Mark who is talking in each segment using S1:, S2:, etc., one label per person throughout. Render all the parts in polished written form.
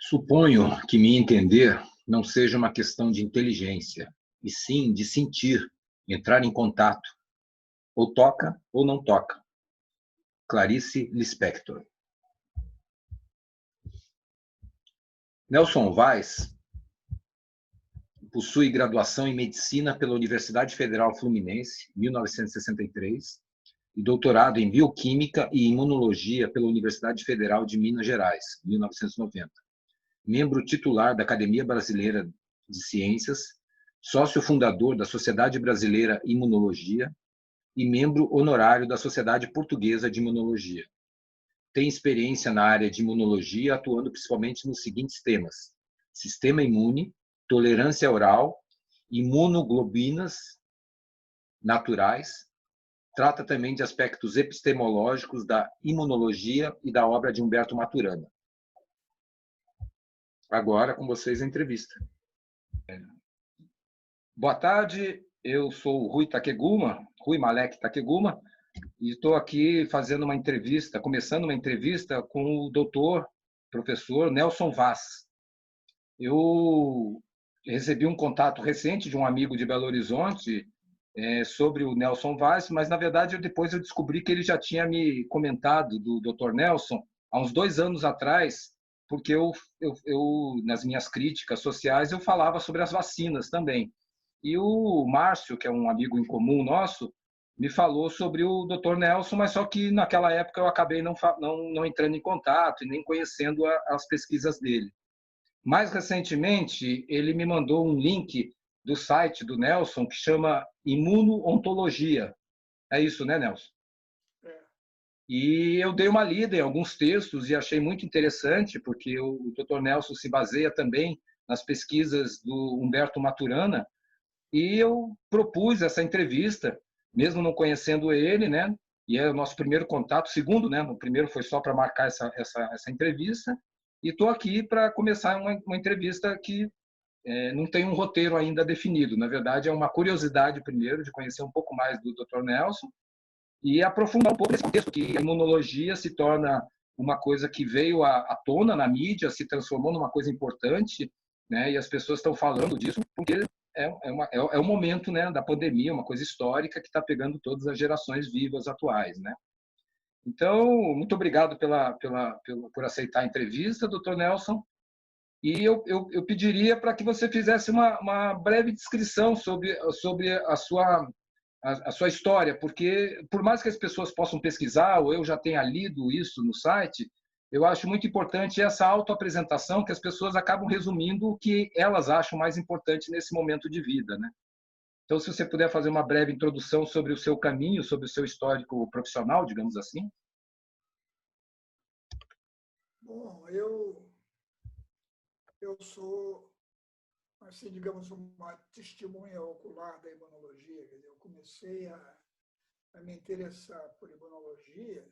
S1: Suponho que me entender não seja uma questão de inteligência, e sim de sentir, entrar em contato. Ou toca ou não toca. Clarice Lispector. Nelson Vaz possui graduação em Medicina pela Universidade Federal Fluminense, 1963, e doutorado em Bioquímica e Imunologia pela Universidade Federal de Minas Gerais, 1990. Membro titular da Academia Brasileira de Ciências, sócio fundador da Sociedade Brasileira Imunologia e membro honorário da Sociedade Portuguesa de Imunologia. Tem experiência na área de imunologia, atuando principalmente nos seguintes temas: sistema imune, tolerância oral, imunoglobinas naturais. Trata também de aspectos epistemológicos da imunologia e da obra de Humberto Maturana. Agora, com vocês, a entrevista. Boa tarde, eu sou o Rui Malek Takeguma, e estou aqui fazendo uma entrevista, começando uma entrevista com o doutor, professor Nelson Vaz. Eu recebi um contato recente de um amigo de Belo Horizonte sobre o Nelson Vaz, mas, na verdade, depois eu descobri que ele já tinha me comentado do Dr. Nelson há uns 2 anos atrás, porque nas minhas críticas sociais, eu falava sobre as vacinas também. E o Márcio, que é um amigo em comum nosso, me falou sobre o Dr. Nelson, mas só que naquela época eu acabei não entrando em contato e nem conhecendo as pesquisas dele. Mais recentemente, ele me mandou um link do site do Nelson que chama Imuno-Ontologia. É isso, né, Nelson?
S2: É.
S1: E eu dei uma lida em alguns textos e achei muito interessante, porque o Dr. Nelson se baseia também nas pesquisas do Humberto Maturana, e eu propus essa entrevista, mesmo não conhecendo ele, né? E é o nosso primeiro contato, segundo, né? O primeiro foi só para marcar essa entrevista, e estou aqui para começar uma entrevista que não tem um roteiro ainda definido. Na verdade, é uma curiosidade, primeiro, de conhecer um pouco mais do Dr. Nelson e aprofundar um pouco nesse contexto, que a imunologia se torna uma coisa que veio à tona na mídia, se transformou numa coisa importante, né? E as pessoas estão falando disso porque é o momento, né, da pandemia, uma coisa histórica que está pegando todas as gerações vivas atuais, né? Então, muito obrigado por aceitar a entrevista, Dr. Nelson. E eu pediria para que você fizesse uma breve descrição sobre a sua história, porque, por mais que as pessoas possam pesquisar, ou eu já tenha lido isso no site, eu acho muito importante essa autoapresentação, que as pessoas acabam resumindo o que elas acham mais importante nesse momento de vida, né? Então, se você puder fazer uma breve introdução sobre o seu caminho, sobre o seu histórico profissional, digamos assim.
S2: Bom, eu sou, assim, digamos, uma testemunha ocular da imunologia. Quer dizer, eu comecei a me interessar por imunologia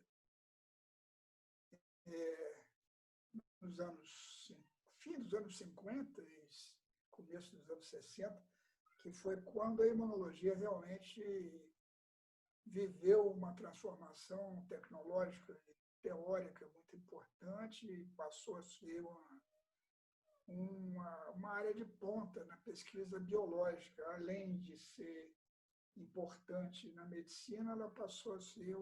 S2: nos fim dos anos 50 e começo dos anos 60, que foi quando a imunologia realmente viveu uma transformação tecnológica e teórica muito importante e passou a ser uma área de ponta na pesquisa biológica. Além de ser importante na medicina, ela passou a ser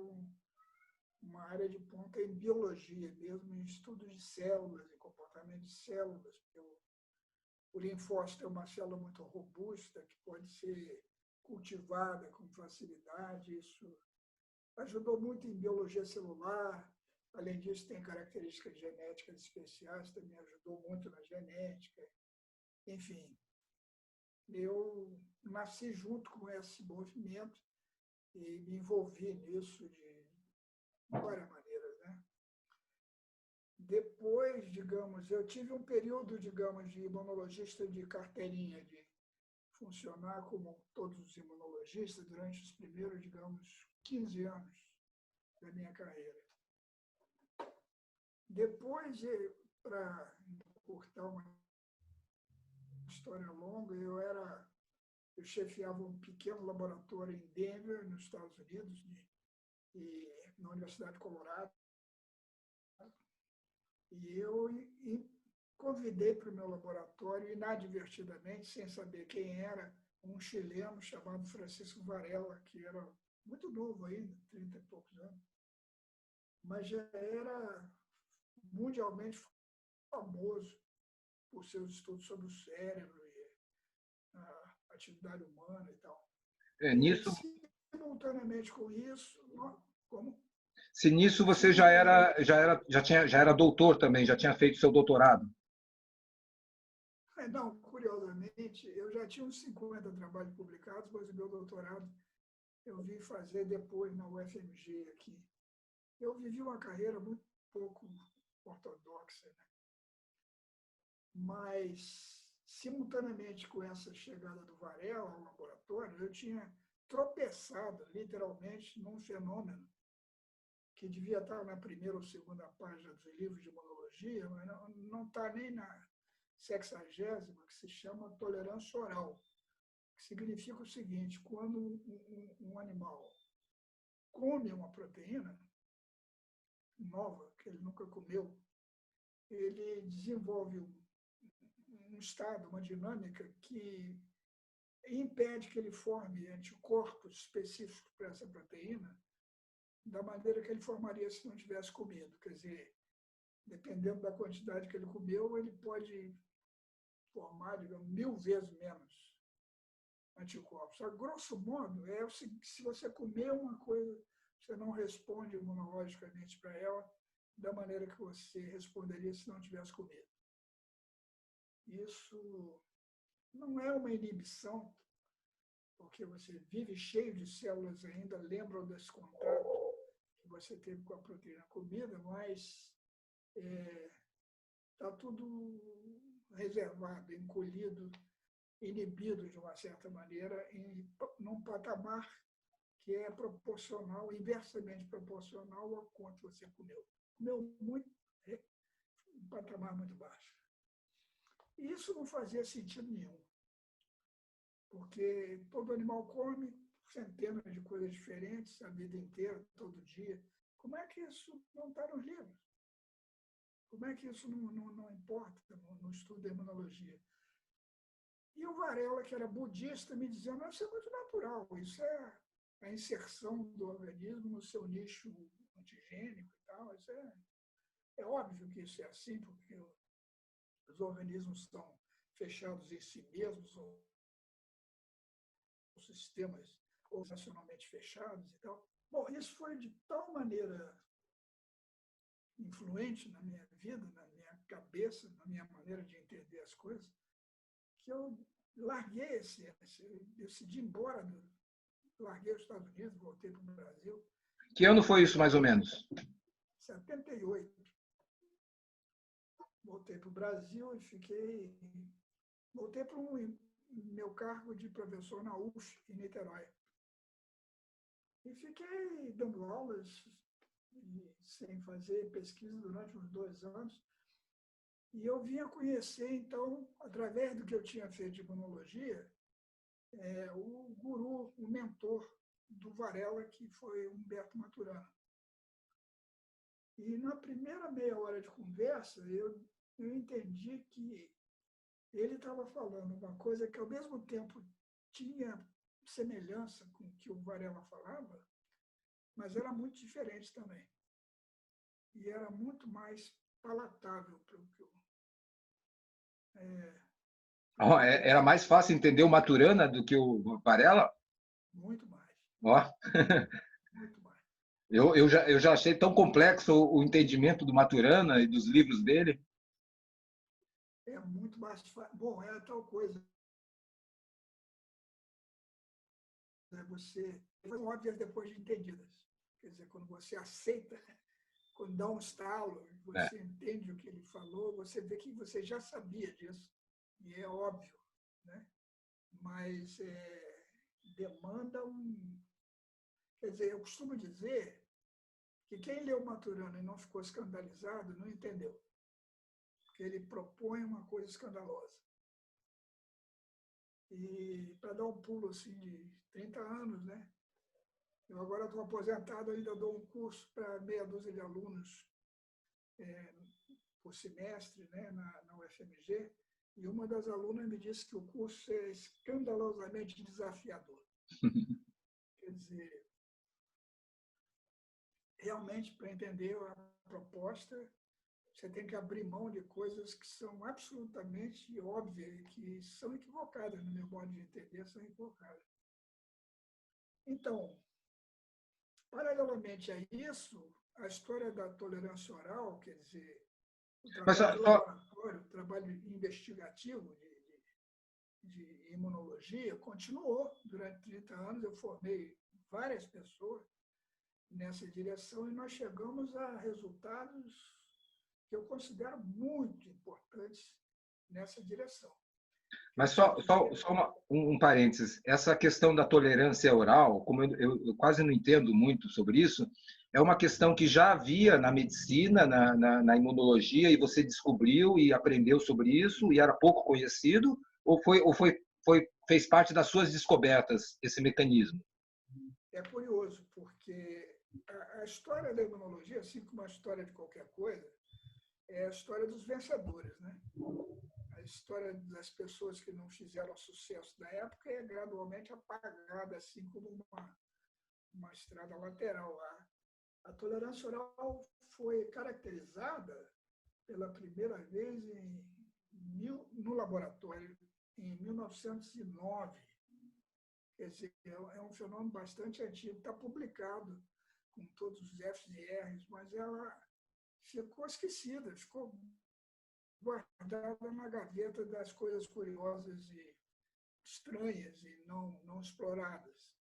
S2: uma área de ponta em biologia, mesmo em estudos de células e comportamento de células. O linfócito é uma célula muito robusta que pode ser cultivada com facilidade. Isso ajudou muito em biologia celular. Além disso, tem características genéticas especiais, também ajudou muito na genética. Enfim, eu nasci junto com esse movimento e me envolvi nisso de várias maneiras, né? Depois, digamos, eu tive um período, digamos, de imunologista de carteirinha, de funcionar como todos os imunologistas durante os primeiros, digamos, 15 anos da minha carreira. Depois, para encurtar uma história longa, eu chefiava um pequeno laboratório em Denver, nos Estados Unidos, e na Universidade de Colorado. E eu convidei para o meu laboratório, inadvertidamente, sem saber quem era, um chileno chamado Francisco Varela, que era muito novo ainda, 30 e poucos anos, mas já era mundialmente famoso por seus estudos sobre o cérebro e a atividade humana e tal. E,
S1: Nisso,
S2: simultaneamente com isso, como?
S1: se nisso você já era doutor também, já tinha feito seu doutorado.
S2: Não, curiosamente, eu já tinha uns 50 trabalhos publicados, mas o meu doutorado eu vim fazer depois na UFMG aqui. Eu vivi uma carreira muito pouco ortodoxa, né? Mas, simultaneamente com essa chegada do Varela ao laboratório, eu tinha tropeçado, literalmente, num fenômeno que devia estar na primeira ou segunda página dos livros de imunologia, mas não está nem na 60ª, que se chama tolerância oral, que significa o seguinte: quando um animal come uma proteína nova, que ele nunca comeu, ele desenvolve um estado, uma dinâmica que impede que ele forme anticorpos específicos para essa proteína da maneira que ele formaria se não tivesse comido. Quer dizer, dependendo da quantidade que ele comeu, ele pode formar, digamos, 1000 vezes menos anticorpos. A grosso modo, é o seguinte: se você comer uma coisa, você não responde imunologicamente para ela da maneira que você responderia se não tivesse comido. Isso não é uma inibição, porque você vive cheio de células ainda, lembram desse contato que você teve com a proteína comida, mas está tudo reservado, encolhido, inibido de uma certa maneira, num patamar que é proporcional, inversamente proporcional ao quanto você comeu. Comeu muito, um patamar muito baixo. E isso não fazia sentido nenhum, porque todo animal come centenas de coisas diferentes a vida inteira, todo dia. Como é que isso não está nos livros? Como é que isso não importa no estudo da imunologia? E o Varela, que era budista, me dizia: não, isso é muito natural, isso é a inserção do organismo no seu nicho antigênico e tal. Isso é óbvio que isso é assim, porque os organismos são fechados em si mesmos, ou sistemas organizacionalmente fechados e tal. Bom, isso foi de tal maneira influente na minha vida, na minha cabeça, na minha maneira de entender as coisas, que eu larguei eu decidi ir embora, larguei os Estados Unidos, voltei para o Brasil.
S1: Que ano foi isso, mais ou menos?
S2: 78. Voltei para o Brasil e voltei para o meu cargo de professor na UF, em Niterói. E fiquei dando aulas, sem fazer pesquisa, durante uns 2 anos. E eu vinha conhecer, então, através do que eu tinha feito de imunologia, o guru, o mentor do Varela, que foi Humberto Maturana. E na primeira meia hora de conversa, eu entendi que ele estava falando uma coisa que, ao mesmo tempo, tinha semelhança com o que o Varela falava, mas era muito diferente também. E era muito mais palatável para o que eu...
S1: Era mais fácil entender o Maturana do que o Varela?
S2: Muito mais.
S1: Ó.
S2: Muito mais.
S1: Eu já achei tão complexo o entendimento do Maturana e dos livros dele.
S2: É muito mais fácil. Bom, é tal coisa. Você são óbvias depois de entendidas. Quer dizer, quando você aceita, quando dá um estalo, você entende o que ele falou, você vê que você já sabia disso. E é óbvio, né? Mas demanda um... Quer dizer, eu costumo dizer que quem leu Maturana e não ficou escandalizado não entendeu. Porque ele propõe uma coisa escandalosa. E para dar um pulo assim, de 30 anos, né? Eu agora estou aposentado, ainda dou um curso para meia dúzia de alunos por semestre, né, na UFMG, e uma das alunas me disse que o curso é escandalosamente desafiador. Quer dizer, realmente, para entender a proposta, você tem que abrir mão de coisas que são absolutamente óbvias e que são equivocadas, no meu modo de entender, são equivocadas. Então, paralelamente a isso, a história da tolerância oral, quer dizer, o
S1: Mas
S2: trabalho de laboratório, o trabalho investigativo de imunologia continuou durante 30 anos. Eu formei várias pessoas nessa direção e nós chegamos a resultados que eu considero muito importantes nessa direção.
S1: Mas só um parênteses. Essa questão da tolerância oral, como eu quase não entendo muito sobre isso, é uma questão que já havia na medicina, na imunologia, e você descobriu e aprendeu sobre isso, e era pouco conhecido, ou fez parte das suas descobertas esse mecanismo?
S2: É curioso, porque a história da imunologia, assim como a história de qualquer coisa, é a história dos vencedores, né? A história das pessoas que não fizeram sucesso na época é gradualmente apagada, assim como uma estrada lateral lá. A tolerância oral foi caracterizada pela primeira vez no laboratório em 1909. Quer dizer, é um fenômeno bastante antigo, está publicado com todos os Fs e Rs, mas ela ficou esquecida, ficou guardada na gaveta das coisas curiosas e estranhas e não exploradas.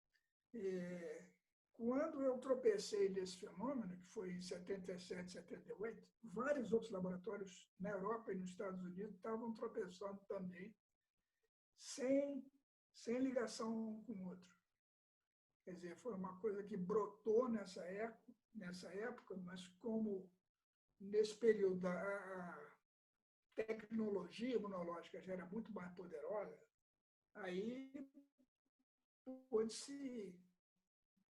S2: Quando eu tropecei nesse fenômeno, que foi em 77, 78, vários outros laboratórios na Europa e nos Estados Unidos estavam tropeçando também, sem ligação um com o outro. Quer dizer, foi uma coisa que brotou nessa época, mas como nesse período a tecnologia imunológica já era muito mais poderosa, aí pôde-se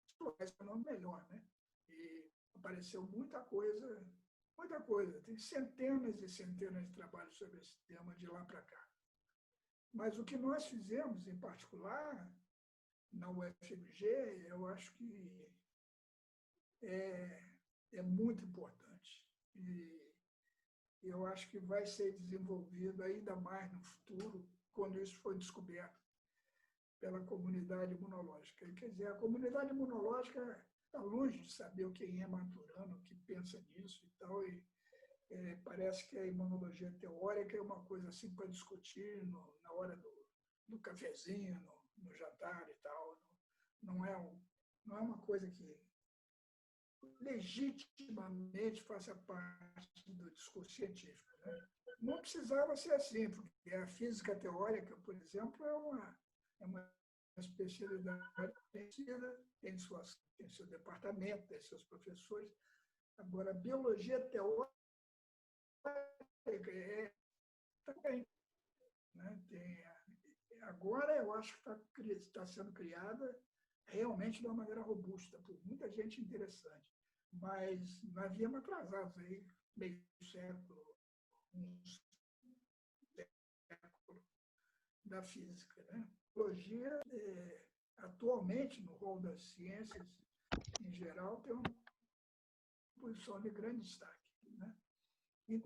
S2: explorar esse fenômeno melhor, né? E apareceu muita coisa. Tem centenas e centenas de trabalhos sobre esse tema de lá para cá. Mas o que nós fizemos, em particular, na UFMG, eu acho que é muito importante. E eu acho que vai ser desenvolvido ainda mais no futuro, quando isso for descoberto pela comunidade imunológica. Quer dizer, a comunidade imunológica está longe de saber o que é Maturana, o que pensa nisso e tal, e parece que a imunologia teórica é uma coisa assim para discutir na hora do cafezinho, no jantar e tal. Não é uma coisa que legitimamente faça parte do discurso científico, né? Não precisava ser assim, porque a física teórica, por exemplo, é uma especialidade conhecida, tem seu departamento, tem seus professores. Agora, a biologia teórica também, né? Agora, eu acho que está sendo criada realmente de uma maneira robusta, por muita gente interessante. Mas nós havíamos atrasados aí, meio século, um século da física, né? A biologia, atualmente, no rol das ciências, em geral, tem uma posição de grande destaque, né? E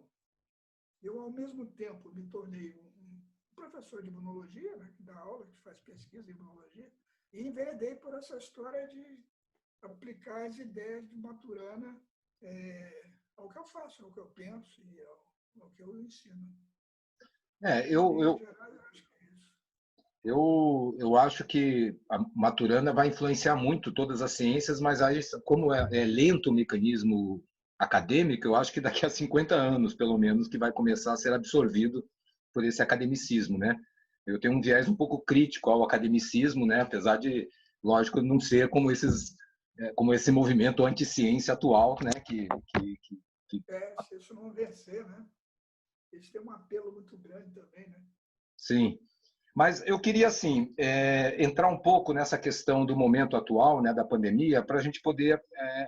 S2: eu, ao mesmo tempo, me tornei um professor de imunologia, né, que dá aula, que faz pesquisa em imunologia, e enveredei por essa história de aplicar as ideias de Maturana ao que eu faço, ao que eu penso e ao que eu ensino.
S1: Eu acho que a Maturana vai influenciar muito todas as ciências, mas aí, como é lento o mecanismo acadêmico, eu acho que daqui a 50 anos, pelo menos, que vai começar a ser absorvido por esse academicismo, né? Eu tenho um viés um pouco crítico ao academicismo, né? Apesar de, lógico, não ser como esse movimento anti-ciência atual, né?
S2: Se isso não vencer, né? Isso tem um apelo muito grande também, né?
S1: Sim. Mas eu queria, assim, entrar um pouco nessa questão do momento atual, né, da pandemia, para a gente poder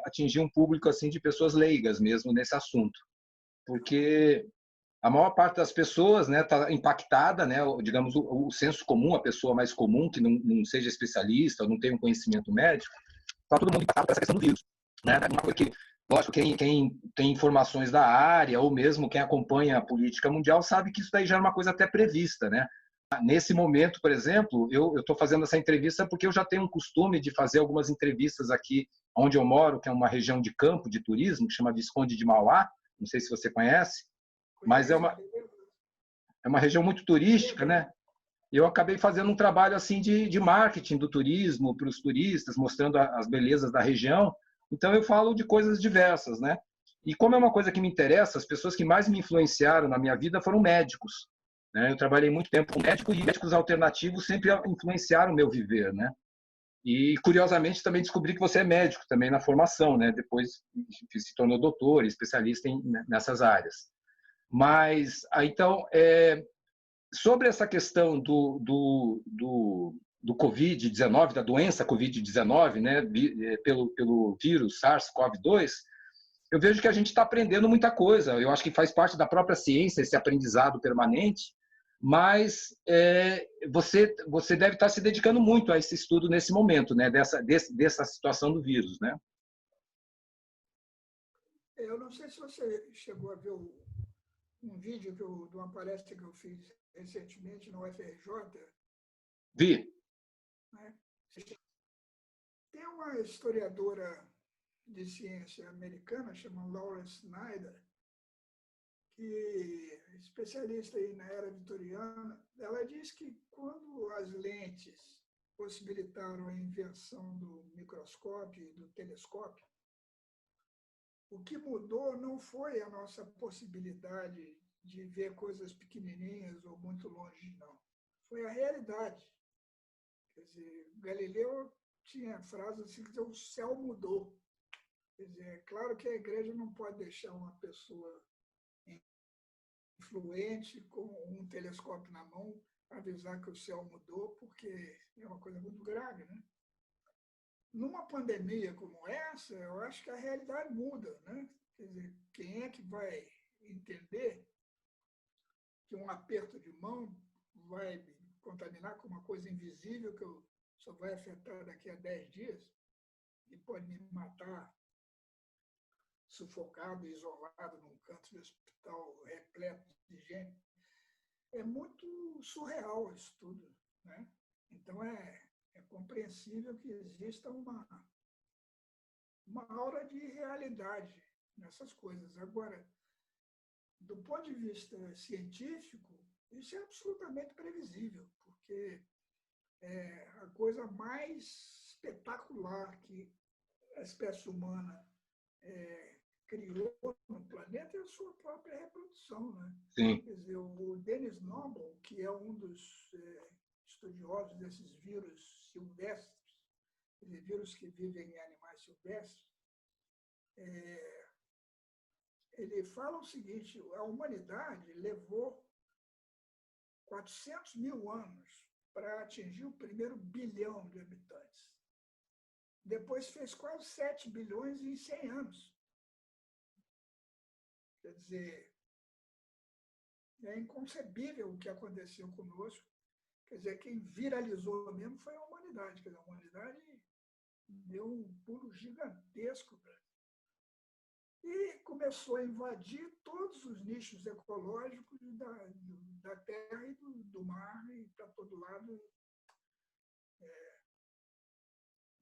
S1: atingir um público assim de pessoas leigas mesmo nesse assunto. porque a maior parte das pessoas, né, está impactada, né, digamos, o senso comum, a pessoa mais comum, que não seja especialista, ou não tenha um conhecimento médico, está todo mundo impactado por essa questão do vírus. Né? Uma coisa que, lógico, quem tem informações da área, ou mesmo quem acompanha a política mundial, sabe que isso daí já é uma coisa até prevista. Né? Nesse momento, por exemplo, eu estou fazendo essa entrevista porque eu já tenho um costume de fazer algumas entrevistas aqui onde eu moro, que é uma região de campo, de turismo, que chama Visconde de Mauá, não sei se você conhece, mas é uma região muito turística, né? Eu acabei fazendo um trabalho assim de marketing do turismo para os turistas, mostrando as belezas da região. Então eu falo de coisas diversas, né? E como é uma coisa que me interessa, as pessoas que mais me influenciaram na minha vida foram médicos, né? Eu trabalhei muito tempo com médicos e médicos alternativos sempre influenciaram o meu viver, né? E curiosamente também descobri que você é médico também na formação, né? Depois se tornou doutor, especialista nessas áreas. Mas então sobre essa questão do Covid-19, da doença Covid-19, né, pelo vírus SARS-CoV-2, eu vejo que a gente está aprendendo muita coisa. Eu acho que faz parte da própria ciência esse aprendizado permanente, mas você deve estar se dedicando muito a esse estudo nesse momento, né, dessa situação do vírus, né?
S2: Eu não sei se você chegou a ver um vídeo de uma palestra que eu fiz recentemente na UFRJ.
S1: Vi.
S2: Né? Tem uma historiadora de ciência americana, chamada Laura Snyder, que é especialista aí na era vitoriana. Ela diz que quando as lentes possibilitaram a invenção do microscópio e do telescópio, o que mudou não foi a nossa possibilidade de ver coisas pequenininhas ou muito longe, não. Foi a realidade. Quer dizer, Galileu tinha a frase assim, que o céu mudou. Quer dizer, é claro que a igreja não pode deixar uma pessoa influente com um telescópio na mão avisar que o céu mudou, porque é uma coisa muito grave, né? Numa pandemia como essa, eu acho que a realidade muda, né? Quer dizer, quem é que vai entender que um aperto de mão vai me contaminar com uma coisa invisível que eu só vai afetar daqui a 10 dias e pode me matar sufocado, isolado num canto de hospital repleto de gente? É muito surreal isso tudo, né? Então é compreensível que exista uma aura de realidade nessas coisas. Agora, do ponto de vista científico, isso é absolutamente previsível, porque a coisa mais espetacular que a espécie humana criou no planeta é a sua própria reprodução. Né?
S1: Sim.
S2: Quer dizer, o Dennis Noble, que é um dos estudiosos desses vírus silvestres, quer dizer, vírus que vivem em animais silvestres, ele fala o seguinte: a humanidade levou 400 mil anos para atingir o primeiro bilhão de habitantes. Depois fez quase 7 bilhões em 100 anos. Quer dizer, é inconcebível o que aconteceu conosco. Quer dizer, quem viralizou mesmo foi a humanidade. Quer dizer, a humanidade deu um pulo gigantesco. E começou a invadir todos os nichos ecológicos da terra e do mar, e para todo lado.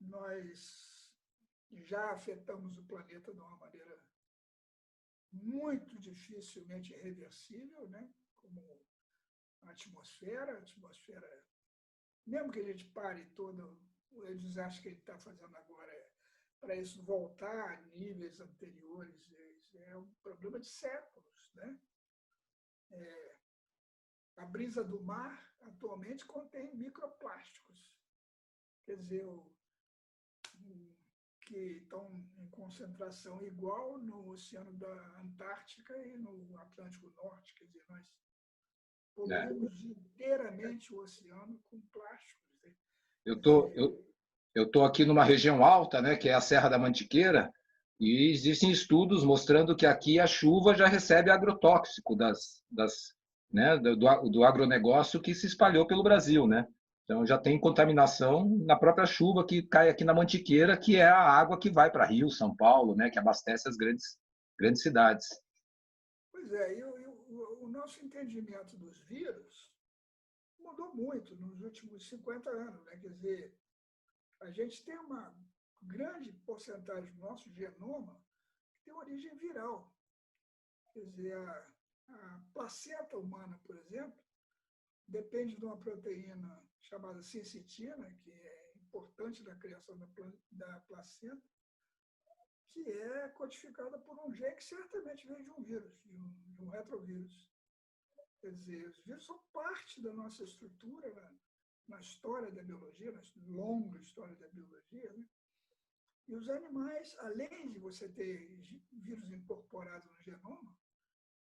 S2: Nós já afetamos o planeta de uma maneira muito dificilmente reversível, né? Como a atmosfera, mesmo que a gente pare todo o desastre que ele está fazendo agora, para isso voltar a níveis anteriores, é um problema de séculos, né? A brisa do mar atualmente contém microplásticos, quer dizer, que estão em concentração igual no Oceano da Antártica e no Atlântico Norte. Quer dizer, nós poluímos inteiramente o oceano com plásticos. Né?
S1: Eu tô aqui numa região alta, né, que é a Serra da Mantiqueira, E existem estudos mostrando que aqui a chuva já recebe agrotóxico né, do agronegócio que se espalhou pelo Brasil, né? Então já tem contaminação na própria chuva que cai aqui na Mantiqueira, que é a água que vai para Rio, São Paulo, né, que abastece as grandes cidades.
S2: Pois é, e o nosso entendimento dos vírus mudou muito nos últimos 50 anos, né? Quer dizer, a gente tem uma grande porcentagem do nosso genoma que tem origem viral. Quer dizer, a placenta humana, por exemplo, depende de uma proteína chamada sincitina, que é importante na criação da placenta, que é codificada por um gene que certamente vem de um vírus, de um retrovírus. Quer dizer, os vírus são parte da nossa estrutura na história da biologia, na longa história da biologia, né? E os animais, além de você ter vírus incorporados no genoma,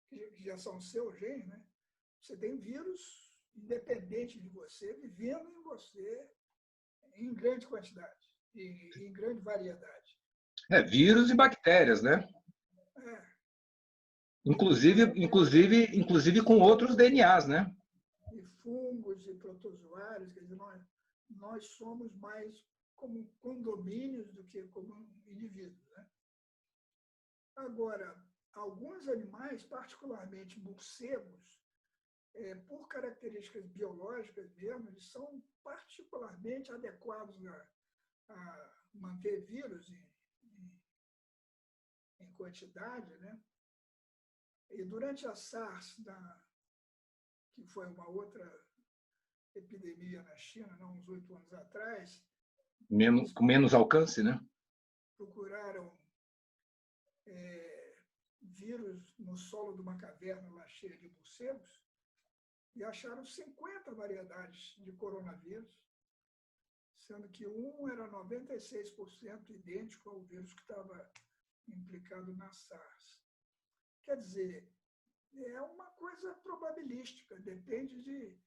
S2: que já são seu gene, né? Você tem vírus independente de você, vivendo em você em grande quantidade e em grande variedade.
S1: Vírus e bactérias, né?
S2: É,
S1: Inclusive com outros DNAs, né?
S2: e fungos e protozoários, quer dizer, nós somos mais como condomínios do que como indivíduos, né? Agora, alguns animais, particularmente morcegos, por características biológicas mesmo, eles são particularmente adequados a manter vírus em quantidade, né? E durante a SARS, que foi uma outra epidemia na China, não, uns 8 anos atrás,
S1: Com menos alcance, né?
S2: Procuraram vírus no solo de uma caverna lá cheia de morcegos e acharam 50 variedades de coronavírus, sendo que um era 96% idêntico ao vírus que estava implicado na SARS. Quer dizer, é uma coisa probabilística, depende de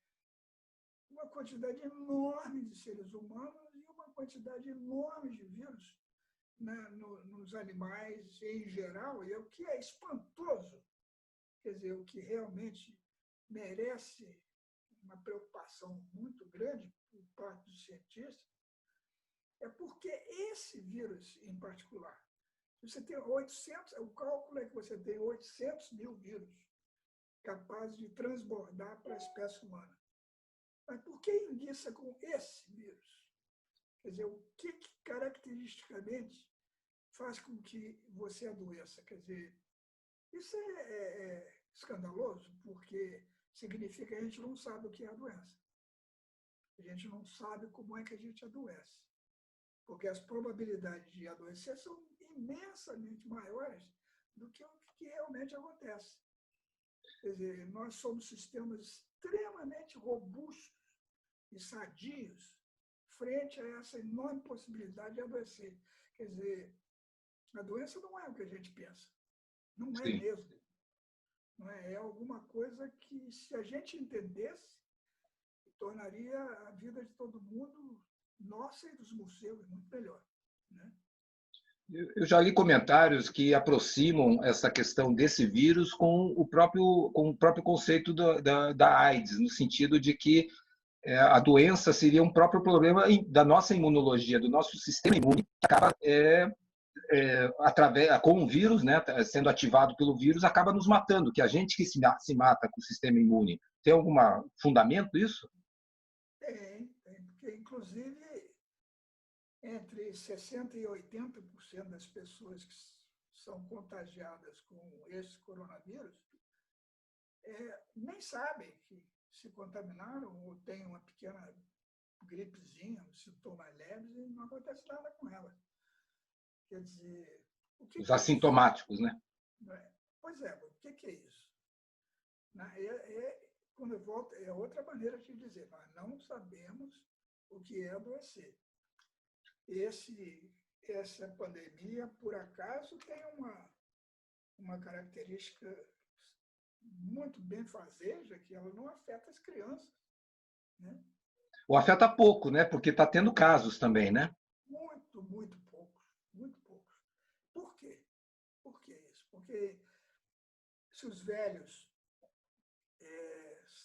S2: uma quantidade enorme de seres humanos e uma quantidade enorme de vírus, né, nos animais em geral, e o que é espantoso, quer dizer, o que realmente merece uma preocupação muito grande por parte dos cientistas, é porque esse vírus em particular, você tem 800, o cálculo é que você tem 800 mil vírus capazes de transbordar para a espécie humana. Mas por que enguiça com esse vírus? Quer dizer, o que caracteristicamente faz com que você adoeça? Quer dizer, isso é escandaloso, porque significa que a gente não sabe o que é a doença. A gente não sabe como é que a gente adoece. Porque as probabilidades de adoecer são imensamente maiores do que o que realmente acontece. Quer dizer, nós somos sistemas extremamente robustos e sadios frente a essa enorme possibilidade de adoecer. Quer dizer, a doença não é o que a gente pensa. Não é mesmo. Não é? É alguma coisa que, se a gente entendesse, tornaria a vida de todo mundo, nossa e dos morcegos, muito melhor, né?
S1: Eu já li comentários que aproximam essa questão desse vírus com o próprio conceito da AIDS, no sentido de que a doença seria um próprio problema da nossa imunologia, do nosso sistema imune, que acaba com o vírus, né, sendo ativado pelo vírus, acaba nos matando, que a gente que se mata com o sistema imune. Tem algum fundamento isso?
S2: Tem, porque inclusive entre 60% e 80% das pessoas que são contagiadas com esse coronavírus nem sabem que se contaminaram ou têm uma pequena gripezinha, sintomas leves, e não acontece nada com ela. Quer dizer, o que
S1: Os
S2: é isso?
S1: assintomáticos, né?
S2: Pois é, o que é isso? Quando eu volto, é outra maneira de dizer, nós não sabemos o que é adoecer. Essa pandemia, por acaso, tem uma característica muito benfazeja, que ela não afeta as crianças, né?
S1: Ou afeta pouco, né? Porque está tendo casos também, né?
S2: Muito, muito poucos, muito poucos. Por quê? porque se os velhos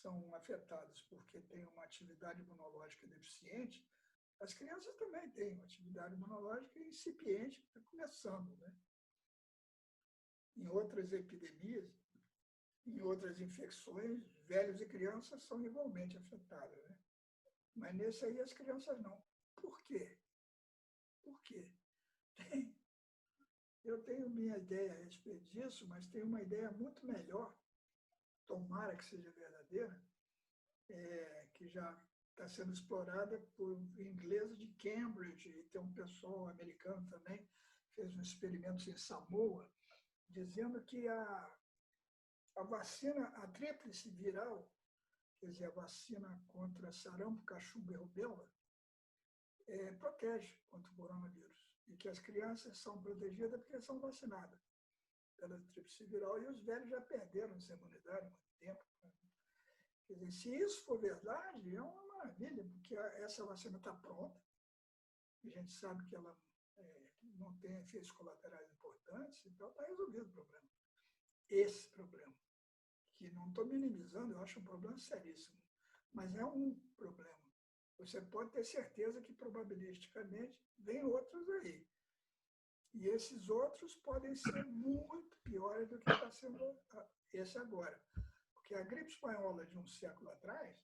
S2: são afetados porque têm uma atividade imunológica deficiente, as crianças também têm uma atividade imunológica incipiente, está começando, né? Em outras epidemias, em outras infecções, velhos e crianças são igualmente afetados, né? Mas nesse aí as crianças não. Por quê? Por quê? Eu tenho minha ideia a respeito disso, mas tenho uma ideia muito melhor, tomara que seja verdadeira, que já está sendo explorada por ingleses de Cambridge, e tem um pessoal americano também, fez um experimento em Samoa, dizendo que a vacina, a tríplice viral, quer dizer, a vacina contra sarampo, cachumba e rubéola, protege contra o coronavírus. E que as crianças são protegidas porque são vacinadas pela tríplice viral, e os velhos já perderam essa imunidade há muito tempo. Quer dizer, se isso for verdade, é uma maravilha, porque essa vacina está pronta, a gente sabe que ela não tem efeitos colaterais importantes, então está resolvido o problema. Esse problema, que não estou minimizando, eu acho um problema seríssimo, mas é um problema. Você pode ter certeza que, probabilisticamente, vem outros aí. E esses outros podem ser muito piores do que está sendo esse agora. Porque a gripe espanhola de um século atrás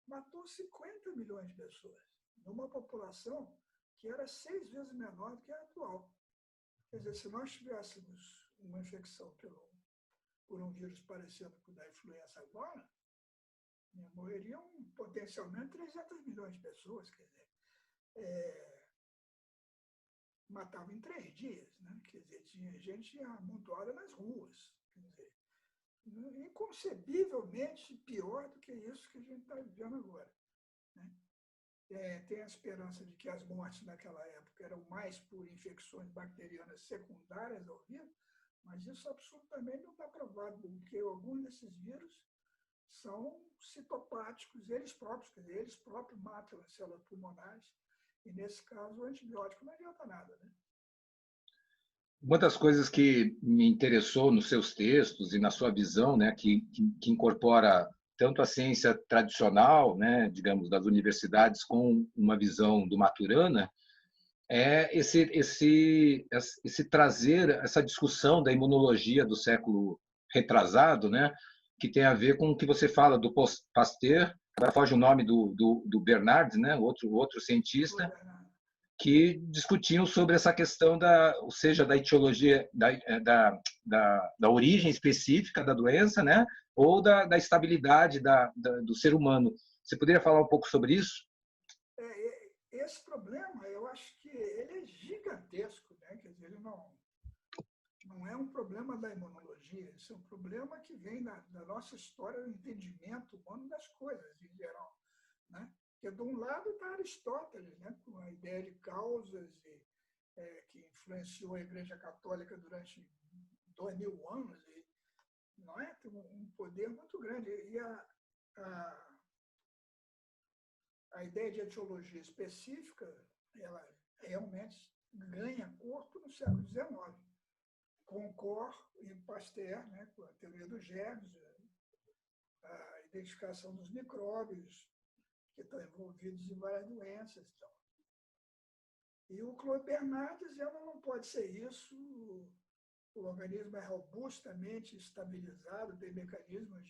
S2: matou 50 milhões de pessoas, numa população que era 6 vezes menor do que a atual. Quer dizer, se nós tivéssemos uma infecção por um vírus parecido com o da influenza agora, morreriam potencialmente 300 milhões de pessoas, quer dizer, matava em 3 dias, né? Quer dizer, tinha gente amontoada nas ruas, quer dizer, inconcebivelmente pior do que isso que a gente está vivendo agora, né? Tem a esperança de que as mortes naquela época eram mais por infecções bacterianas secundárias ao vírus, mas isso absolutamente não está provado, porque alguns desses vírus são citopáticos, eles próprios, quer dizer, eles próprios matam as células pulmonares, e nesse caso o antibiótico não adianta nada, né?
S1: Uma das coisas que me interessou nos seus textos e na sua visão, né, que incorpora tanto a ciência tradicional, né, digamos, das universidades, com uma visão do Maturana, é esse trazer essa discussão da imunologia do século retrasado, né, que tem a ver com o que você fala do Pasteur, agora foge o nome do Bernard, né, outro cientista, que discutiam sobre essa questão ou seja, da etiologia, da origem específica da doença, né, ou da estabilidade do ser humano. Você poderia falar um pouco sobre isso?
S2: Esse problema, eu acho que ele é gigantesco, né? Quer dizer, ele não é um problema da imunologia, isso é um problema que vem da nossa história, do entendimento humano das coisas, em geral, né? Porque, de um lado, está Aristóteles, né? Com a ideia de causas, que influenciou a Igreja Católica durante 2000 anos, não é? Tem um poder muito grande. E a ideia de etiologia específica, ela realmente ganha corpo no século XIX, com Koch e Pasteur, né, com a teoria dos germes, a identificação dos micróbios que estão envolvidos em várias doenças. Então. E o Claude Bernard dizendo que não pode ser isso, o organismo é robustamente estabilizado, tem mecanismos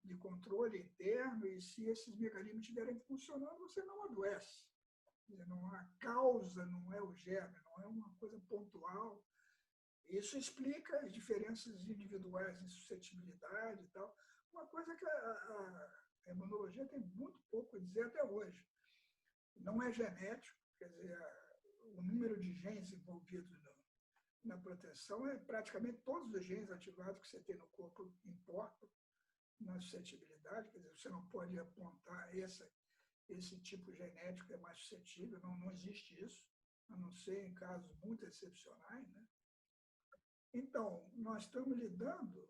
S2: de controle interno, e se esses mecanismos estiverem funcionando, você não adoece. Não há causa, não é o germe, não é uma coisa pontual. Isso explica as diferenças individuais em suscetibilidade e tal. Uma coisa que a imunologia tem muito pouco a dizer até hoje. Não é genético, quer dizer, o número de genes envolvidos na proteção é praticamente todos os genes ativados que você tem no corpo importam na suscetibilidade, quer dizer, você não pode apontar esse tipo genético é mais suscetível, não existe isso, a não ser em casos muito excepcionais, né? Então, nós estamos lidando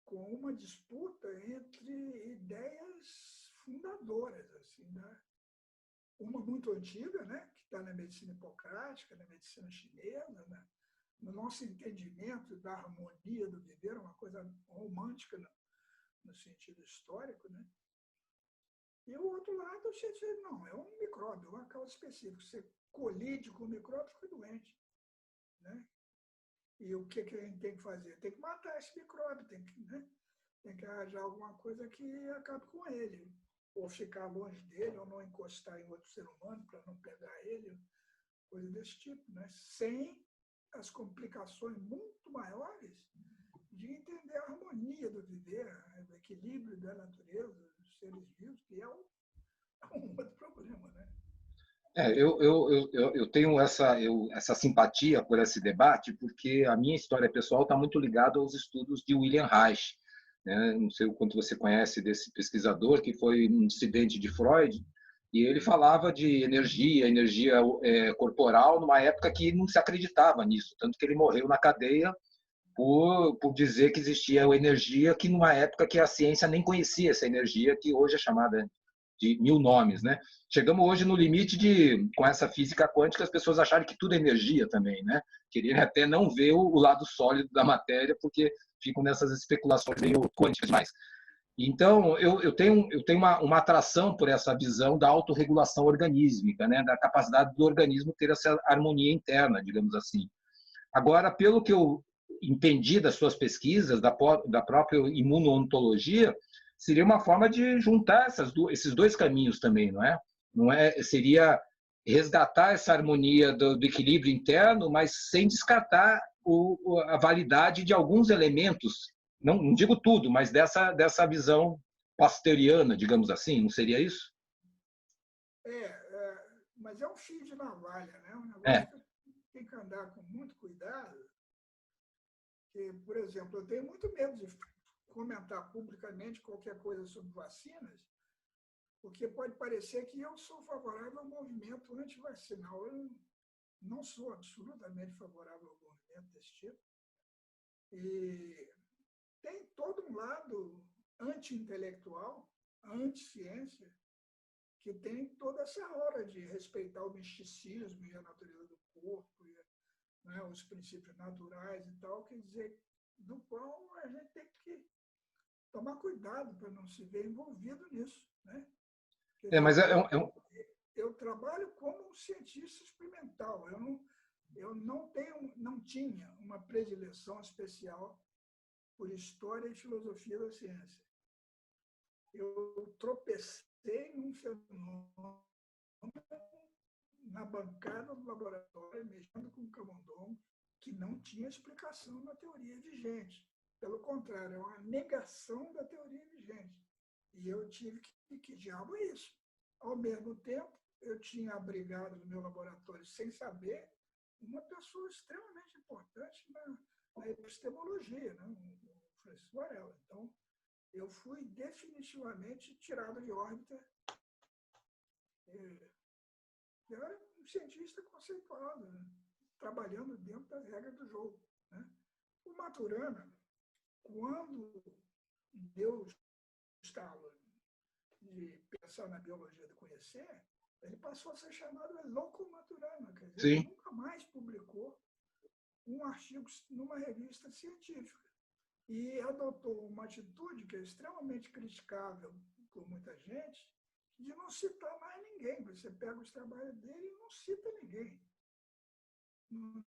S2: com uma disputa entre ideias fundadoras, assim, né? Uma muito antiga, né, que está na medicina hipocrática, na medicina chinesa, né, no nosso entendimento da harmonia do viver, uma coisa romântica no sentido histórico, né? E o outro lado, você diz, não, é um micróbio, uma causa específica. Você colide com o micróbio, fica doente, né? E o que a gente tem que fazer? Tem que matar esse micróbio, tem que arranjar alguma coisa que acabe com ele. Ou ficar longe dele, ou não encostar em outro ser humano para não pegar ele, coisa desse tipo, né? Sem as complicações muito maiores de entender a harmonia do viver, o equilíbrio da natureza, dos seres vivos, que é um outro problema, né?
S1: Eu tenho essa simpatia por esse debate, porque a minha história pessoal está muito ligada aos estudos de William Reich, né? Não sei o quanto você conhece desse pesquisador, que foi um dissidente de Freud, e ele falava de energia corporal, numa época que não se acreditava nisso, tanto que ele morreu na cadeia por dizer que existia energia, que numa época que a ciência nem conhecia essa energia, que hoje é chamada de mil nomes, né? Chegamos hoje no limite de, com essa física quântica, as pessoas acharem que tudo é energia também, né? Queriam até não ver o lado sólido da matéria, porque ficam nessas especulações meio quânticas demais. Então, eu tenho uma atração por essa visão da autorregulação organísmica, né? Da capacidade do organismo ter essa harmonia interna, digamos assim. Agora, pelo que eu entendi das suas pesquisas, da própria imunoontologia, seria uma forma de juntar esses dois caminhos também, não é? Não é? Seria resgatar essa harmonia do equilíbrio interno, mas sem descartar a validade de alguns elementos, não digo tudo, mas dessa visão pasteuriana, digamos assim, não seria isso?
S2: Mas é um fio de navalha, né? Um
S1: É.
S2: negócio que tem que andar com muito cuidado. Que, por exemplo, eu tenho muito medo de comentar publicamente qualquer coisa sobre vacinas, porque pode parecer que eu sou favorável ao movimento antivacinal. Eu não sou absolutamente favorável ao movimento desse tipo. E tem todo um lado anti-intelectual, anti-ciência, que tem toda essa hora de respeitar o misticismo e a natureza do corpo, né, os princípios naturais e tal, quer dizer, do qual a gente tem que tomar cuidado para não se ver envolvido nisso, né? Quer dizer,
S1: Mas
S2: eu trabalho como um cientista experimental. Eu não tinha uma predileção especial por história e filosofia da ciência. Eu tropecei num fenômeno na bancada do laboratório, mexendo com camundongo, que não tinha explicação na teoria vigente. Pelo contrário, é uma negação da teoria vigente. E eu tive que diabo é isso? Ao mesmo tempo, eu tinha abrigado no meu laboratório, sem saber, uma pessoa extremamente importante na epistemologia, né? O Francisco Varela. Então, eu fui definitivamente tirado de órbita. Eu era um cientista conceituado, né? Trabalhando dentro das regras do jogo, né? O Maturana, quando deu o estalo de pensar na biologia do conhecer, ele passou a ser chamado louco Maturana, quer dizer, ele nunca mais publicou um artigo numa revista científica. E adotou uma atitude que é extremamente criticável por muita gente, de não citar mais ninguém. Você pega os trabalhos dele e não cita ninguém. Não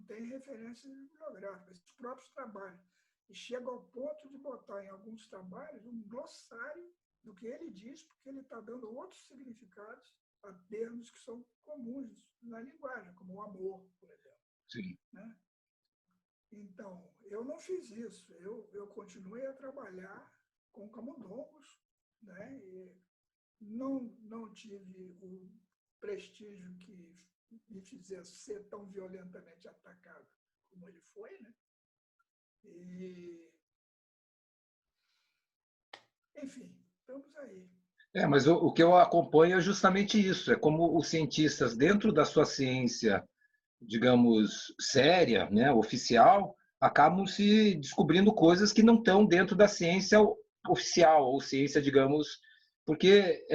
S2: tem referências bibliográficas, os próprios trabalhos. E chega ao ponto de botar em alguns trabalhos um glossário do que ele diz, porque ele está dando outros significados a termos que são comuns na linguagem, como o amor, por exemplo.
S1: Sim.
S2: Né? Então, eu não fiz isso. Eu continuei a trabalhar com camundongos, né? E não tive o prestígio que me fizesse ser tão violentamente atacado como ele foi, né? E, enfim, estamos aí.
S1: Mas o que eu acompanho é justamente isso. É como os cientistas, dentro da sua ciência, digamos, séria, né, oficial, acabam se descobrindo coisas que não estão dentro da ciência oficial, ou ciência, digamos, porque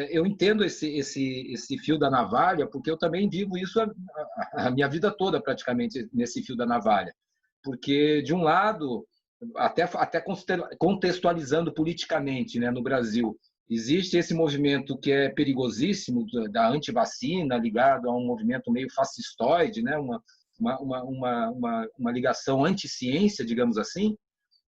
S1: eu entendo esse fio da navalha, porque eu também vivo isso a minha vida toda, praticamente, nesse fio da navalha. Porque, de um lado, até contextualizando politicamente, né, no Brasil, existe esse movimento que é perigosíssimo, da antivacina, ligado a um movimento meio fascistoide, né, uma ligação anti-ciência, digamos assim.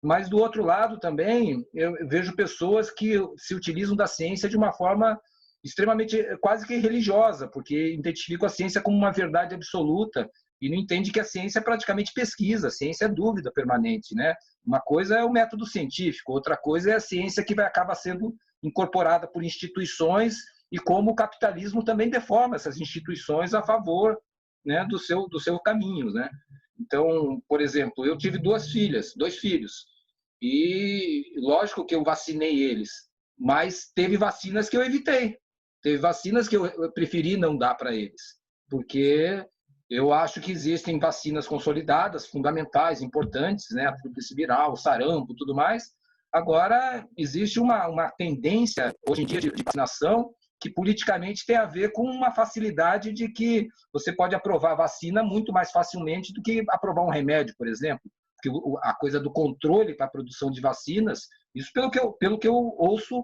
S1: Mas, do outro lado, também, eu vejo pessoas que se utilizam da ciência de uma forma extremamente, quase que religiosa, porque identificam a ciência como uma verdade absoluta e não entende que a ciência é praticamente pesquisa, a ciência é dúvida permanente, né? Uma coisa é o método científico, outra coisa é a ciência que acaba sendo incorporada por instituições e como o capitalismo também deforma essas instituições a favor, né, do seu caminho, né? Então, por exemplo, eu tive dois filhos, e lógico que eu vacinei eles, mas teve vacinas que eu evitei, teve vacinas que eu preferi não dar para eles, porque eu acho que existem vacinas consolidadas, fundamentais, importantes, né, a tríplice viral, o sarampo, tudo mais. Agora, existe uma tendência, hoje em dia, de vacinação, que politicamente tem a ver com uma facilidade de que você pode aprovar a vacina muito mais facilmente do que aprovar um remédio, por exemplo. Porque a coisa do controle para a produção de vacinas, isso pelo que eu ouço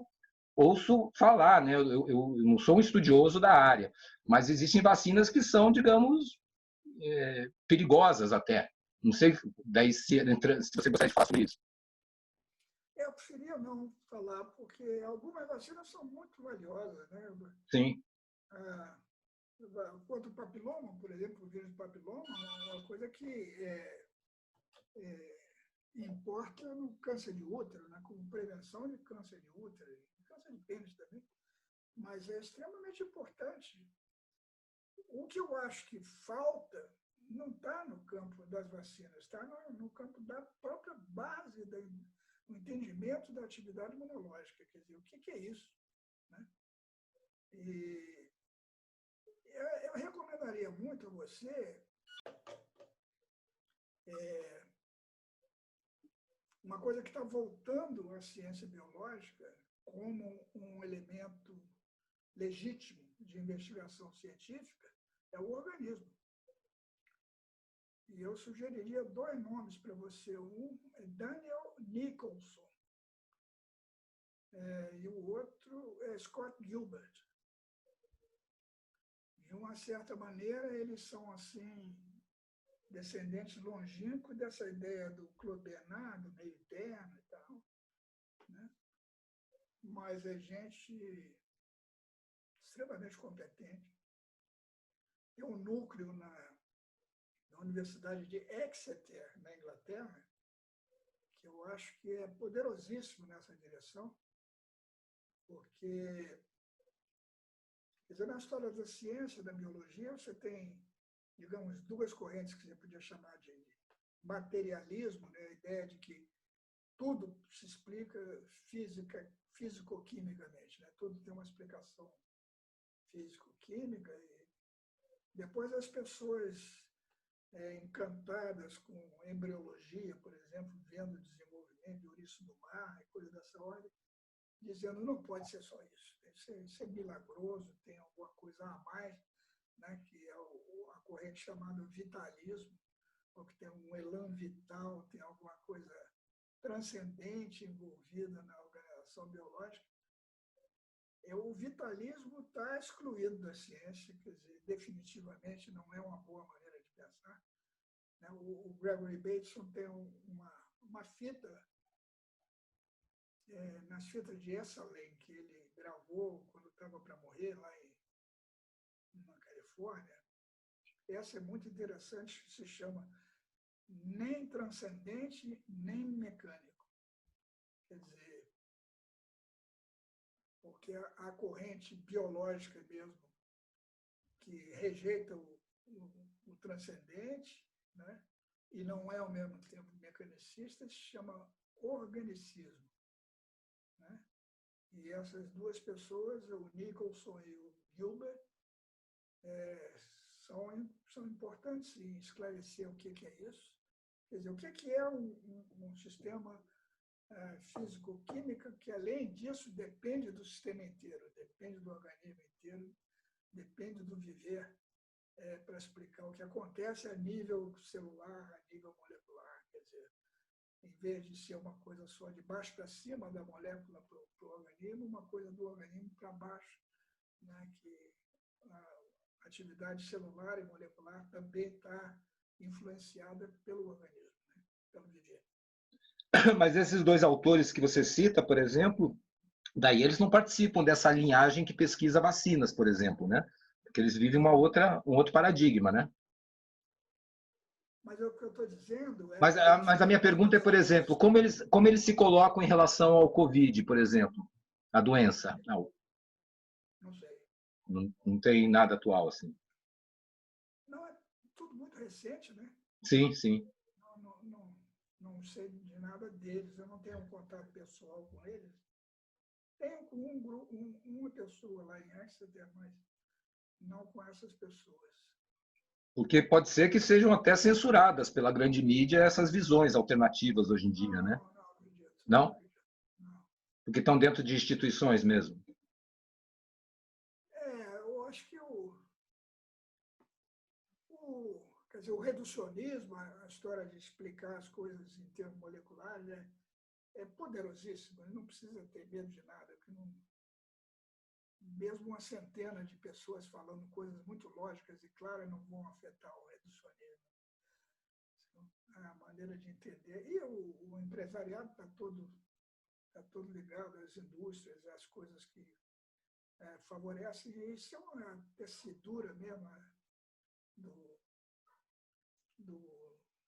S1: falar, né? Eu não sou um estudioso da área, mas existem vacinas que são, digamos, perigosas até. Não sei daí se você gostaria de falar sobre isso.
S2: Eu preferia não falar, porque algumas vacinas são muito valiosas, né?
S1: Sim.
S2: Quanto ao papiloma, por exemplo, o vírus do papiloma, é uma coisa que importa no câncer de útero, né? Como prevenção de câncer de útero, câncer de pênis também, mas é extremamente importante. O que eu acho que falta não está no campo das vacinas, está no campo da própria base do entendimento da atividade imunológica. Quer dizer, o que é isso? Né? E eu recomendaria muito a você uma coisa que está voltando à ciência biológica como um elemento legítimo de investigação científica é o organismo. E eu sugeriria dois nomes para você. Um é Daniel Nicholson e o outro é Scott Gilbert. De uma certa maneira, eles são assim descendentes longínquos dessa ideia do Claude Bernard, do meio termo e tal, né? Mas é gente extremamente competente. Tem um núcleo na Universidade de Exeter, na Inglaterra, que eu acho que é poderosíssimo nessa direção, porque, quer dizer, na história da ciência, da biologia, você tem, digamos, duas correntes que você podia chamar de materialismo, né? A ideia de que tudo se explica físico-quimicamente, né? Tudo tem uma explicação físico-química. E depois as pessoas encantadas com embriologia, por exemplo, vendo o desenvolvimento de ouriço do mar e coisas dessa ordem, dizendo não pode ser só isso, isso é milagroso, tem alguma coisa a mais, né? Que é a corrente chamada vitalismo, ou que tem um elan vital, tem alguma coisa transcendente envolvida na organização biológica. O vitalismo está excluído da ciência, quer dizer, definitivamente não é uma boa maneira de pensar. O Gregory Bateson tem uma fita, nas fitas de Esalen, que ele gravou quando estava para morrer lá na Califórnia. Essa é muito interessante, se chama Nem Transcendente, Nem Mecânico. Quer dizer, porque a corrente biológica mesmo, que rejeita o transcendente, né? E não é ao mesmo tempo mecanicista, se chama organicismo. Né? E essas duas pessoas, o Nicholson e o Gilbert, são importantes em esclarecer o que é isso. Quer dizer, o que é um sistema físico-química que, além disso, depende do sistema inteiro, depende do organismo inteiro, depende do viver, para explicar o que acontece a nível celular, a nível molecular. Quer dizer, em vez de ser uma coisa só de baixo para cima da molécula para o organismo, uma coisa do organismo para baixo, né, que a atividade celular e molecular também está influenciada pelo organismo, né, pelo viver.
S1: Mas esses dois autores que você cita, por exemplo, daí eles não participam dessa linhagem que pesquisa vacinas, por exemplo, né? Porque eles vivem um outro paradigma, né?
S2: Mas o que eu estou dizendo é
S1: Mas,
S2: que eles
S1: mas a minha
S2: têm
S1: pergunta é, por exemplo, como eles se colocam em relação ao Covid, por exemplo, a doença?
S2: não sei.
S1: Não tem nada atual assim.
S2: Não, é tudo muito recente, né?
S1: Sim, sim.
S2: Não sei de nada deles, eu não tenho um contato pessoal com eles. Tenho com uma pessoa lá em Exeter, mas não com essas pessoas.
S1: Porque pode ser que sejam até censuradas pela grande mídia essas visões alternativas hoje em dia, né?
S2: Não acredito.
S1: Não?
S2: Não.
S1: Porque estão dentro de instituições mesmo.
S2: Eu acho que quer dizer, o reducionismo, a história de explicar as coisas em termos moleculares, é poderosíssimo. Não precisa ter medo de nada, porque não, mesmo uma centena de pessoas falando coisas muito lógicas e claras não vão afetar o reducionismo. A maneira de entender. E o empresariado está todo ligado às indústrias, às coisas que favorecem. E isso é uma tecidura mesmo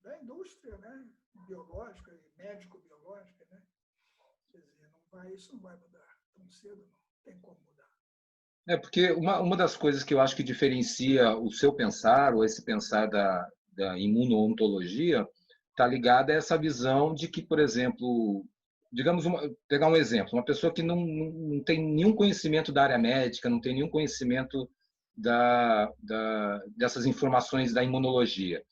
S2: da indústria, né? Biológica e médico-biológica. Né? Quer dizer, isso não vai mudar tão cedo, não tem como mudar.
S1: É porque uma das coisas que eu acho que diferencia o seu pensar, ou esse pensar da imuno-ontologia, está ligada a essa visão de que, por exemplo, digamos, pegar um exemplo, uma pessoa que não tem nenhum conhecimento da área médica, não tem nenhum conhecimento dessas informações da imunologia,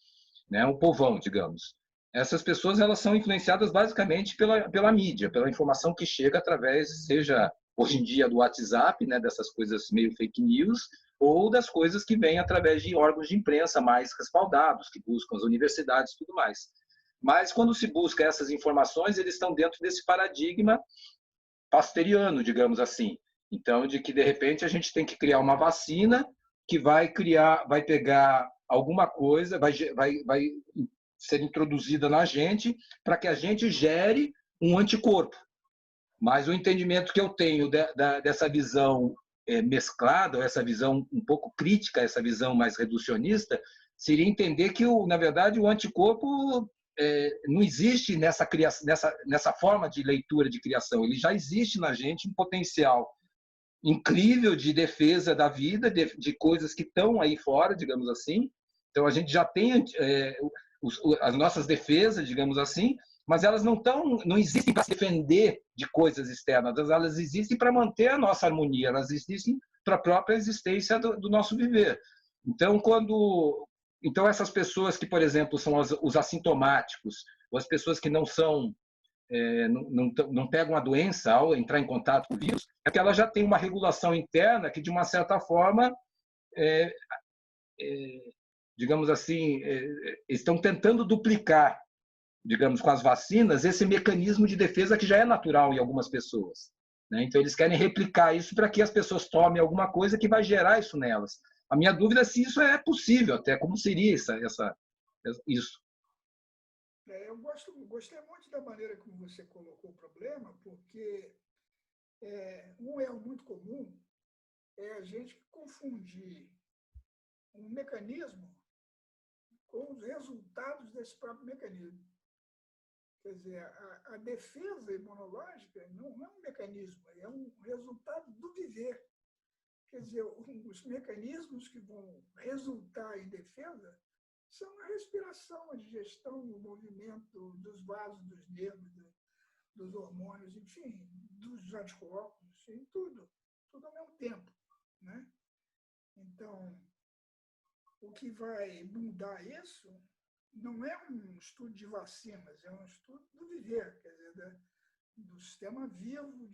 S1: né? Um povão, digamos. Essas pessoas elas são influenciadas basicamente pela mídia, pela informação que chega através, seja hoje em dia do WhatsApp, né, dessas coisas meio fake news, ou das coisas que vêm através de órgãos de imprensa mais respaldados, que buscam as universidades e tudo mais. Mas quando se busca essas informações, eles estão dentro desse paradigma pasteriano, digamos assim. Então, de que de repente a gente tem que criar uma vacina que vai pegar alguma coisa, vai ser introduzida na gente para que a gente gere um anticorpo. Mas o entendimento que eu tenho dessa visão mesclada, ou essa visão um pouco crítica, essa visão mais reducionista, seria entender que, na verdade, o anticorpo não existe nessa forma de leitura de criação. Ele já existe na gente um potencial incrível de defesa da vida, de coisas que estão aí fora, digamos assim. Então, a gente já tem as nossas defesas, digamos assim, mas elas não existem para se defender de coisas externas, elas existem para manter a nossa harmonia, elas existem para a própria existência do nosso viver. Então, essas pessoas que, por exemplo, são os assintomáticos, ou as pessoas que não pegam a doença ao entrar em contato com o vírus, é que ela já tem uma regulação interna que, de uma certa forma, digamos assim, estão tentando duplicar, digamos, com as vacinas, esse mecanismo de defesa que já é natural em algumas pessoas. Né? Então, eles querem replicar isso para que as pessoas tomem alguma coisa que vai gerar isso nelas. A minha dúvida é se isso é possível, até como seria isso.
S2: Eu gostei muito da maneira como você colocou o problema, porque um erro muito comum é a gente confundir um mecanismo com os resultados desse próprio mecanismo. Quer dizer, a defesa imunológica não é um mecanismo, é um resultado do viver. Quer dizer, os mecanismos que vão resultar em defesa são a respiração, a digestão, o movimento dos vasos, dos nervos, dos hormônios, enfim, dos anticorpos, enfim, tudo ao mesmo tempo. Né? Então, o que vai mudar isso não é um estudo de vacinas, é um estudo do viver, quer dizer, do sistema vivo,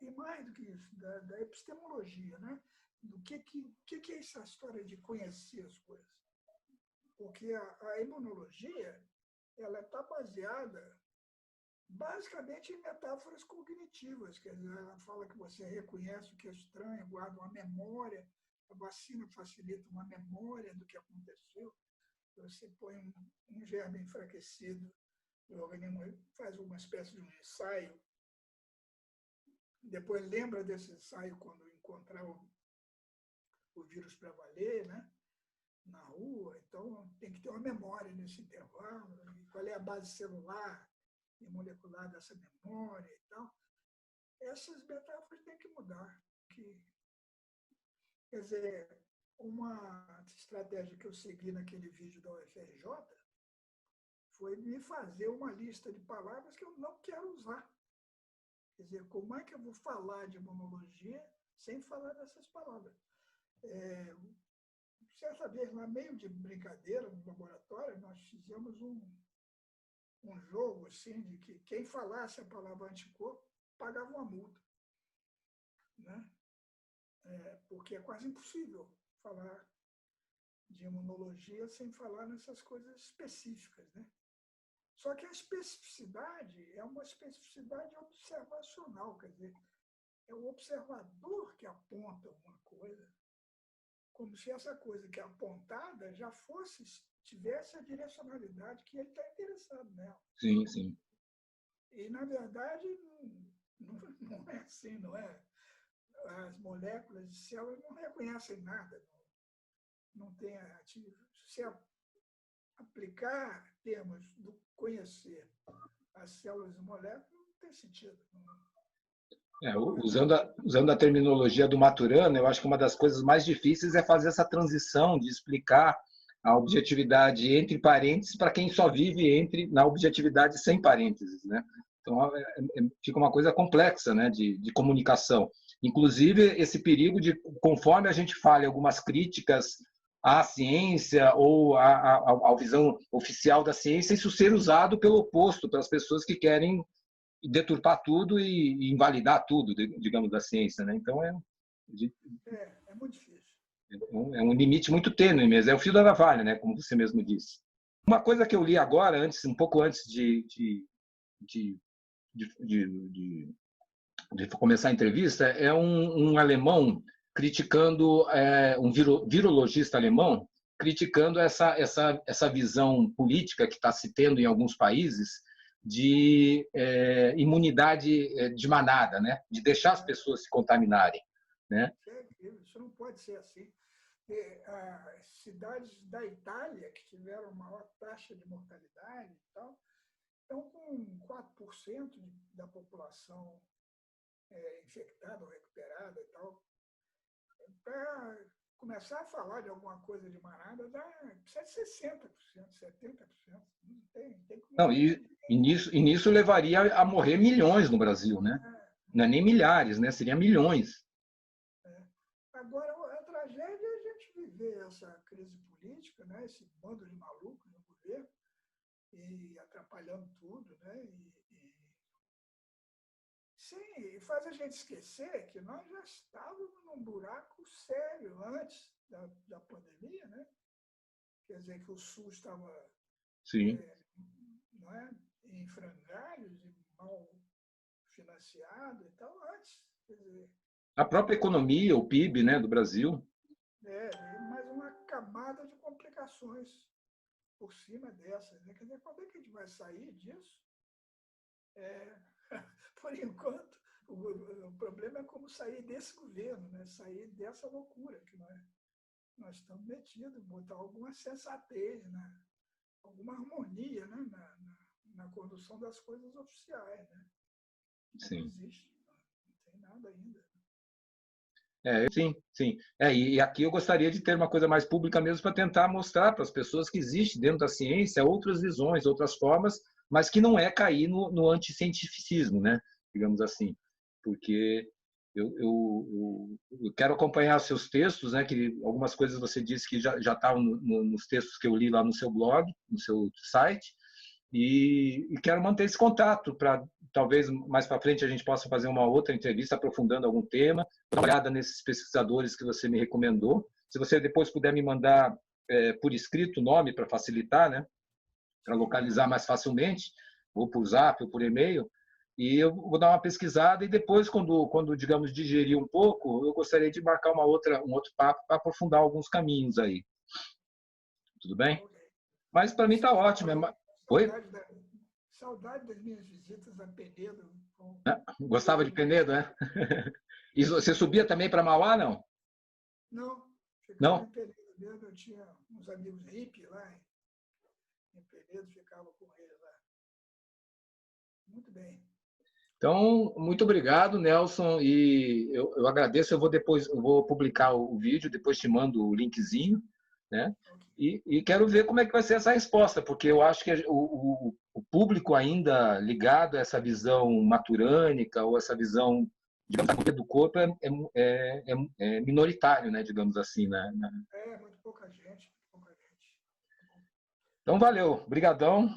S2: e mais do que isso, da epistemologia, né? Do que é essa história de conhecer as coisas. Porque a imunologia ela está baseada basicamente em metáforas cognitivas, quer dizer, ela fala que você reconhece o que é estranho, guarda uma memória, a vacina facilita uma memória do que aconteceu, você põe um germe enfraquecido, o organismo faz uma espécie de um ensaio, depois lembra desse ensaio quando encontrar o vírus para valer, né? Na rua, então tem que ter uma memória nesse intervalo, qual é a base celular e molecular dessa memória e tal. Essas metáforas têm que mudar. Quer dizer, uma estratégia que eu segui naquele vídeo da UFRJ foi me fazer uma lista de palavras que eu não quero usar. Quer dizer, como é que eu vou falar de imunologia sem falar dessas palavras? Certa vez, lá meio de brincadeira, no laboratório, nós fizemos um jogo assim, de que quem falasse a palavra anticorpo pagava uma multa. Né? Porque é quase impossível falar de imunologia sem falar nessas coisas específicas. Né? Só que a especificidade é uma especificidade observacional, quer dizer, é o observador que aponta uma coisa, como se essa coisa que é apontada já tivesse a direcionalidade que ele está interessado nela.
S1: Sim, sim.
S2: E, na verdade, não é assim, não é? As moléculas de células não reconhecem nada. Não tem se aplicar termos do conhecer as células e moléculas, não tem sentido.
S1: Usando a terminologia do Maturana, eu acho que uma das coisas mais difíceis é fazer essa transição de explicar a objetividade entre parênteses para quem só vive na objetividade sem parênteses, né? Então, fica uma coisa complexa, né, de comunicação. Inclusive, esse perigo de, conforme a gente fale algumas críticas à ciência ou à visão oficial da ciência, isso ser usado pelo oposto, pelas pessoas que querem deturpar tudo e invalidar tudo, digamos, da ciência, né? Então
S2: é muito difícil.
S1: É um limite muito tênue mesmo, é o fio da navalha, né? Como você mesmo disse. Uma coisa que eu li agora, um pouco antes de começar a entrevista, é um alemão criticando, um virologista alemão, criticando essa visão política que está se tendo em alguns países de imunidade de manada, né? De deixar as pessoas se contaminarem. Né?
S2: Isso não pode ser assim. As cidades da Itália, que tiveram maior taxa de mortalidade e tal, estão com 4% da população infectada ou recuperada e tal. Para começar a falar de alguma coisa de manada, precisa de 60%, 70%.
S1: Não, e nisso levaria a morrer milhões no Brasil, né? Não é nem milhares, né? Seria milhões.
S2: Agora, a tragédia é a gente viver essa crise política, né? Esse bando de malucos no governo, e atrapalhando tudo, né? Sim, faz a gente esquecer que nós já estávamos num buraco sério antes da pandemia, né? Quer dizer que o SUS estava não é, em frangalhos e mal financiado e tal antes. Quer dizer,
S1: a própria economia, o PIB, né, do Brasil.
S2: Mais uma camada de complicações por cima dessas. Né? Quer dizer, quando é que a gente vai sair disso? Por enquanto, o problema é como sair desse governo, né? Sair dessa loucura que nós estamos metidos, botar alguma sensatez, né? Alguma harmonia, né? na condução das coisas oficiais. Né?
S1: Sim.
S2: Não existe, não tem nada ainda.
S1: Sim. E aqui eu gostaria de ter uma coisa mais pública mesmo para tentar mostrar para as pessoas que existe dentro da ciência outras visões, outras formas, mas que não é cair no anticientificismo, né? Digamos assim. Porque eu quero acompanhar seus textos, né? Que algumas coisas você disse que já estavam nos textos que eu li lá no seu blog, no seu site, E quero manter esse contato para talvez mais para frente a gente possa fazer uma outra entrevista aprofundando algum tema, dar uma olhada nesses pesquisadores que você me recomendou. Se você depois puder me mandar por escrito o nome para facilitar, né? Para localizar mais facilmente, ou por Zap ou por e-mail, e eu vou dar uma pesquisada e depois, quando digamos, digerir um pouco, eu gostaria de marcar um outro papo para aprofundar alguns caminhos aí. Tudo bem? Mas para mim está ótimo. Oi?
S2: Saudade das minhas visitas a Penedo.
S1: Gostava de Penedo, né? E você subia também para Mauá, não?
S2: Não, ficava
S1: não?
S2: Em Penedo mesmo. Eu tinha uns amigos hippies lá em Penedo, ficava com eles lá. Muito bem.
S1: Então, muito obrigado, Nelson, e eu agradeço. Eu vou publicar o vídeo, depois te mando o linkzinho, né? E quero ver como é que vai ser essa resposta, porque eu acho que o público ainda ligado a essa visão maturânica ou essa visão, digamos, do corpo é minoritário, né? Digamos assim, né?
S2: Muito pouca gente,
S1: Então, valeu, brigadão,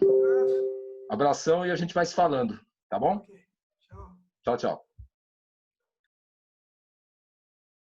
S1: abração e a gente vai se falando, tá bom?
S2: Okay. Tchau.
S1: Tchau, tchau.